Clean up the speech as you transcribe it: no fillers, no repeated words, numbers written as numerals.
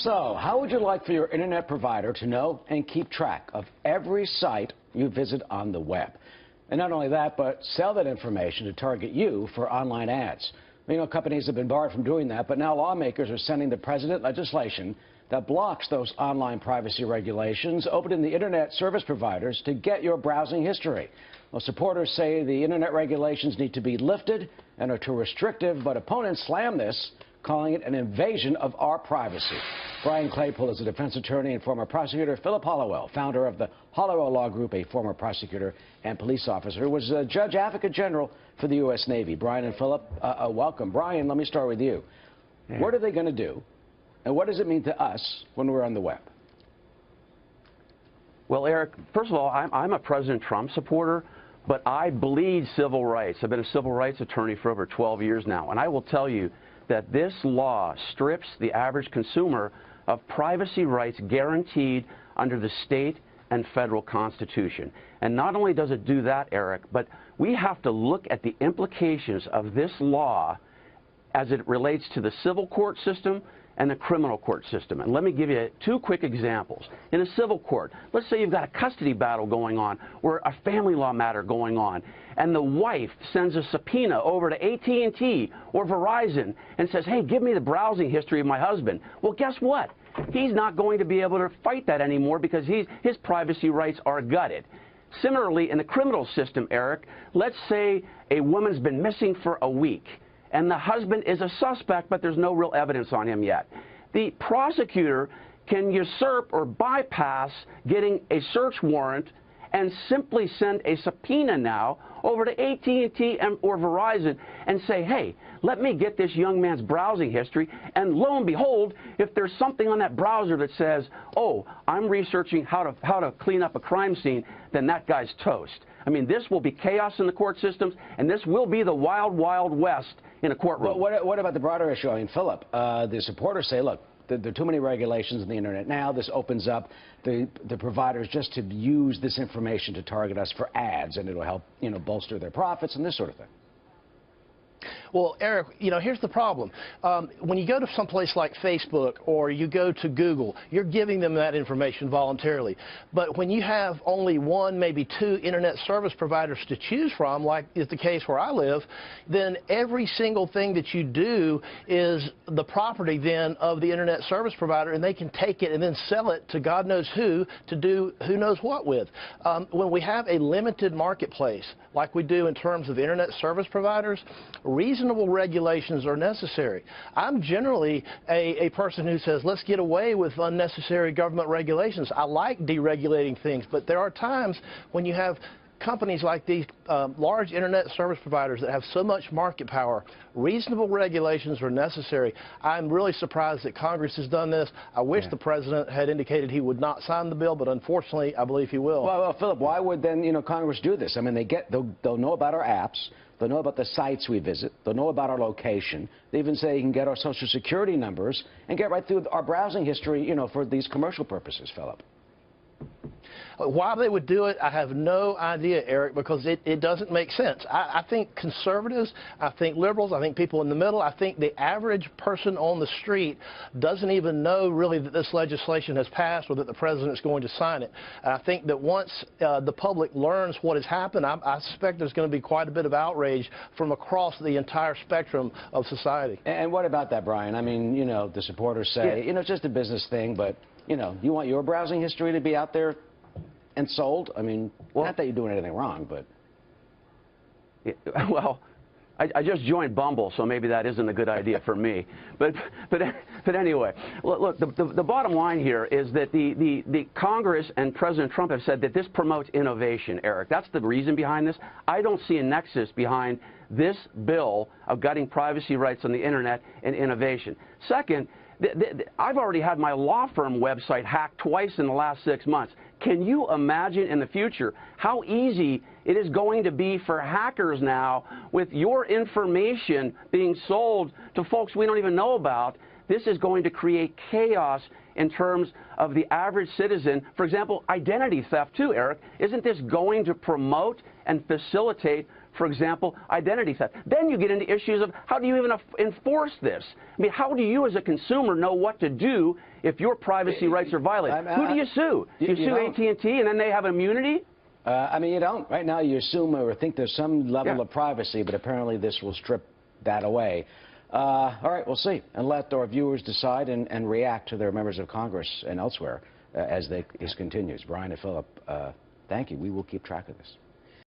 So, how would you like for your internet provider to know and keep track of every site you visit on the web? And not only that, but sell that information to target you for online ads. You know, companies have been barred from doing that, but now lawmakers are sending the president legislation that blocks those online privacy regulations, opening the internet service providers to get your browsing history. Well, supporters say the internet regulations need to be lifted and are too restrictive, but opponents slam this, calling it an invasion of our privacy. Brian Claypool is a defense attorney and former prosecutor. Philip Hollowell, founder of the Hollowell Law Group, a former prosecutor and police officer, was a judge advocate general for the U.S. Navy. Brian and Philip, welcome. Brian, let me start with you. Yeah. What are they going to do, and what does it mean to us when we're on the web? Well, Eric, first of all, I'm a President Trump supporter, but I bleed civil rights. I've been a civil rights attorney for over 12 years now, and I will tell you that this law strips the average consumer of privacy rights guaranteed under the state and federal constitution. And not only does it do that, Eric, but we have to look at the implications of this law as it relates to the civil court system and the criminal court system. And let me give you two quick examples. In a civil court, let's say you've got a custody battle going on or a family law matter going on, and the wife sends a subpoena over to AT&T or Verizon and says, hey, give me the browsing history of my husband. Well, guess what? He's not going to be able to fight that anymore because his privacy rights are gutted. Similarly, in the criminal system, Eric, let's say a woman's been missing for a week, and the husband is a suspect, but there's no real evidence on him yet. The prosecutor can usurp or bypass getting a search warrant and simply send a subpoena now over to AT&T or Verizon and say, hey, let me get this young man's browsing history, and lo and behold, if there's something on that browser that says, oh, I'm researching how to clean up a crime scene, then that guy's toast. I mean, this will be chaos in the court systems, and this will be the wild, wild west in a courtroom. Well, what about the broader issue? I mean, Philip, the supporters say, look, there are too many regulations on the internet now. This opens up the providers just to use this information to target us for ads, and it'll help, you know, bolster their profits and this sort of thing. Well, Eric, you know, here's the problem. When you go to someplace like Facebook or you go to Google, you're giving them that information voluntarily. But when you have only one, maybe two internet service providers to choose from, like is the case where I live, then every single thing that you do is the property then of the internet service provider, and they can take it and then sell it to God knows who to do who knows what with. When we have a limited marketplace, like we do in terms of internet service providers, reasonable regulations are necessary. I'm generally a person who says, let's get away with unnecessary government regulations. I like deregulating things, but there are times when you have companies like these large internet service providers that have so much market power, reasonable regulations are necessary. I'm really surprised that Congress has done this. I wish the president had indicated he would not sign the bill, but unfortunately, I believe he will. Well, Philip, why would then, you know, Congress do this? I mean, they'll know about our apps. They'll know about the sites we visit. They'll know about our location. They even say you can get our Social Security numbers and get right through our browsing history, you know, for these commercial purposes, Philip. Why they would do it, I have no idea, Eric, because it doesn't make sense. I think conservatives, I think liberals, I think people in the middle, I think the average person on the street doesn't even know really that this legislation has passed or that the president is going to sign it. And I think that once the public learns what has happened, I suspect there's going to be quite a bit of outrage from across the entire spectrum of society. And what about that, Brian? I mean, you know, the supporters say, you know, it's just a business thing, but, you know, you want your browsing history to be out there and sold? I mean, well, not that you're doing anything wrong, but... Well, I just joined Bumble, so maybe that isn't a good idea for me. But anyway, look, the bottom line here is that the Congress and President Trump have said that this promotes innovation, Eric. That's the reason behind this. I don't see a nexus behind this bill of gutting privacy rights on the internet and innovation. Second, I've already had my law firm website hacked twice in the last 6 months. Can you imagine in the future how easy it is going to be for hackers now with your information being sold to folks we don't even know about? This is going to create chaos in terms of the average citizen. For example, identity theft too, Eric. Isn't this going to promote and facilitate for example, identity theft. Then you get into issues of how do you even enforce this? I mean, how do you as a consumer know what to do if your privacy rights are violated? Who do you sue? You sue AT&T and then they have immunity? I mean, you don't. Right now, you assume or think there's some level of privacy, but apparently this will strip that away. All right, we'll see. And let our viewers decide and react to their members of Congress and elsewhere as this continues. Brian and Philip, thank you. We will keep track of this.